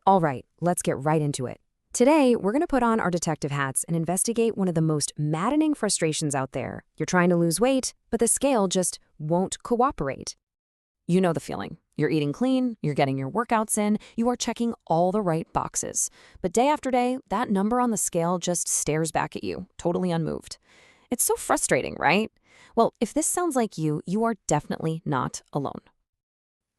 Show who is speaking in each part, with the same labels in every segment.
Speaker 1: All right, let's get right into it. Today, we're going to put on our detective hats and investigate one of the most maddening frustrations out there. You're trying to lose weight, but the scale just won't cooperate. You know the feeling. You're eating clean, you're getting your workouts in, you are checking all the right boxes. But day after day, that number on the scale just stares back at you, totally unmoved. It's so frustrating, right? Well, if this sounds like you are definitely not alone.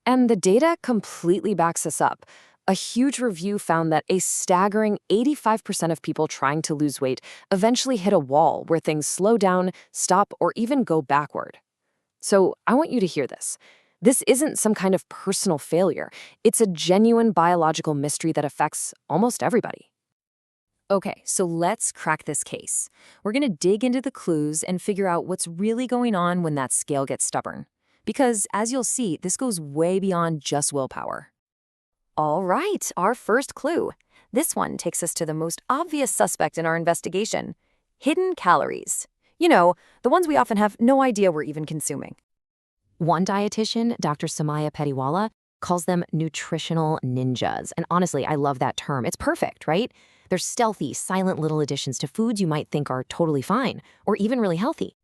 Speaker 1: And the data completely backs us up. A huge review found that a staggering 85% of people trying to lose weight eventually hit a wall where things slow down, stop, or even go backward. So I want you to hear this. This isn't some kind of personal failure. It's a genuine biological mystery that affects almost everybody. Okay, so let's crack this case. We're going to dig into the clues and figure out what's really going on when that scale gets stubborn. Because, as you'll see, this goes way beyond just willpower. All right, our first clue. This one takes us to the most obvious suspect in our investigation: hidden calories. You know, the ones we often have no idea we're even consuming. One dietitian, Dr. Samaya Petiwala, calls them nutritional ninjas. And honestly, I love that term. It's perfect, right? They're stealthy, silent little additions to foods you might think are totally fine or even really healthy.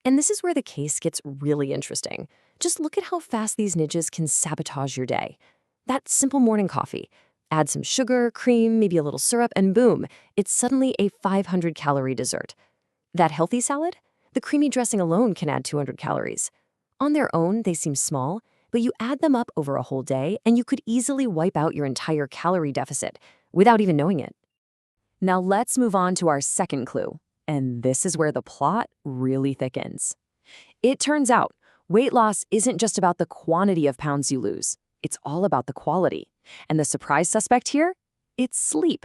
Speaker 1: And this is where the case gets really interesting. Just look at how fast these ninjas can sabotage your day. That simple morning coffee. Add some sugar, cream, maybe a little syrup, and boom, it's suddenly a 500-calorie dessert. That healthy salad? The creamy dressing alone can add 200 calories. On their own, they seem small, but you add them up over a whole day, and you could easily wipe out your entire calorie deficit without even knowing it. Now let's move on to our second clue. And this is where the plot really thickens. It turns out, weight loss isn't just about the quantity of pounds you lose. It's all about the quality. And the surprise suspect here? It's sleep.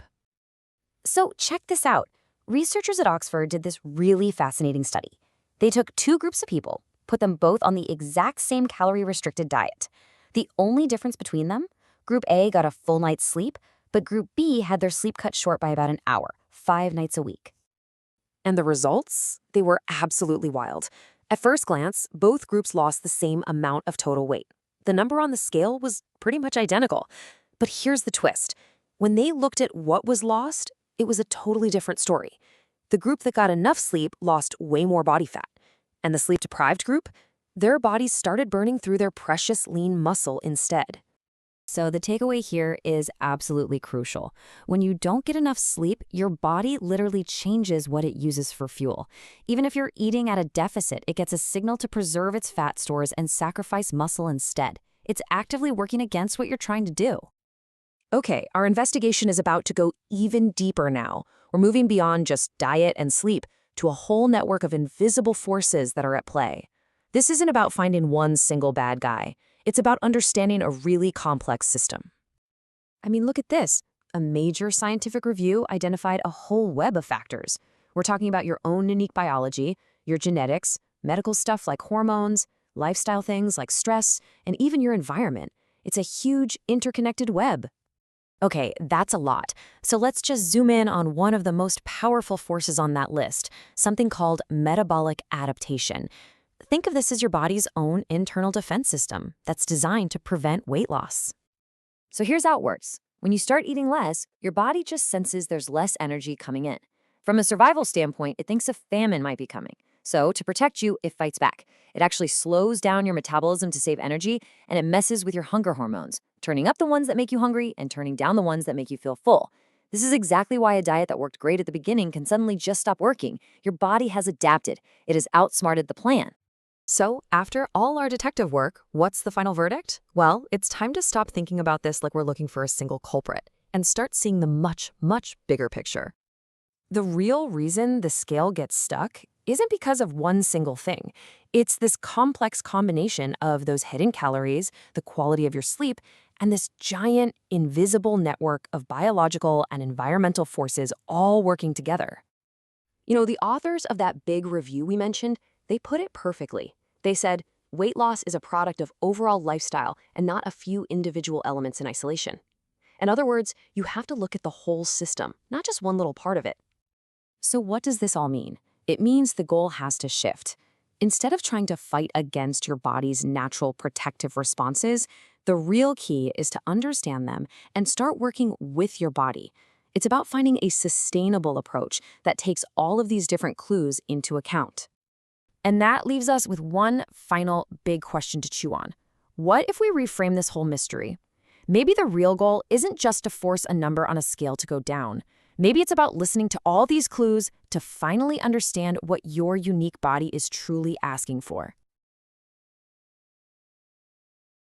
Speaker 1: So check this out. Researchers at Oxford did this really fascinating study. They took two groups of people, put them both on the exact same calorie-restricted diet. The only difference between them? Group A got a full night's sleep, but Group B had their sleep cut short by about an hour, 5 nights a week. And the results? They were absolutely wild. At first glance, both groups lost the same amount of total weight. The number on the scale was pretty much identical. But here's the twist. When they looked at what was lost, it was a totally different story. The group that got enough sleep lost way more body fat. And the sleep-deprived group? Their bodies started burning through their precious lean muscle instead. So the takeaway here is absolutely crucial. When you don't get enough sleep, your body literally changes what it uses for fuel. Even if you're eating at a deficit, it gets a signal to preserve its fat stores and sacrifice muscle instead. It's actively working against what you're trying to do. Okay, our investigation is about to go even deeper now. We're moving beyond just diet and sleep to a whole network of invisible forces that are at play. This isn't about finding one single bad guy. It's about understanding a really complex system. I mean, look at this. A major scientific review identified a whole web of factors. We're talking about your own unique biology, your genetics, medical stuff like hormones, lifestyle things like stress, and even your environment. It's a huge interconnected web. Okay, that's a lot. So let's just zoom in on one of the most powerful forces on that list, something called metabolic adaptation. Think of this as your body's own internal defense system that's designed to prevent weight loss. So here's how it works. When you start eating less, your body just senses there's less energy coming in. From a survival standpoint, it thinks a famine might be coming. So to protect you, it fights back. It actually slows down your metabolism to save energy, and it messes with your hunger hormones, turning up the ones that make you hungry and turning down the ones that make you feel full. This is exactly why a diet that worked great at the beginning can suddenly just stop working. Your body has adapted. It has outsmarted the plan. So, after all our detective work, what's the final verdict? Well, it's time to stop thinking about this like we're looking for a single culprit and start seeing the much, much bigger picture. The real reason the scale gets stuck isn't because of one single thing. It's this complex combination of those hidden calories, the quality of your sleep, and this giant, invisible network of biological and environmental forces all working together. You know, the authors of that big review we mentioned, they put it perfectly. They said, weight loss is a product of overall lifestyle and not a few individual elements in isolation. In other words, you have to look at the whole system, not just one little part of it. So what does this all mean? It means the goal has to shift. Instead of trying to fight against your body's natural protective responses, The real key is to understand them and start working with your body. It's about finding a sustainable approach that takes all of these different clues into account. And that leaves us with one final big question to chew on. What if we reframe this whole mystery? Maybe the real goal isn't just to force a number on a scale to go down. Maybe it's about listening to all these clues to finally understand what your unique body is truly asking for.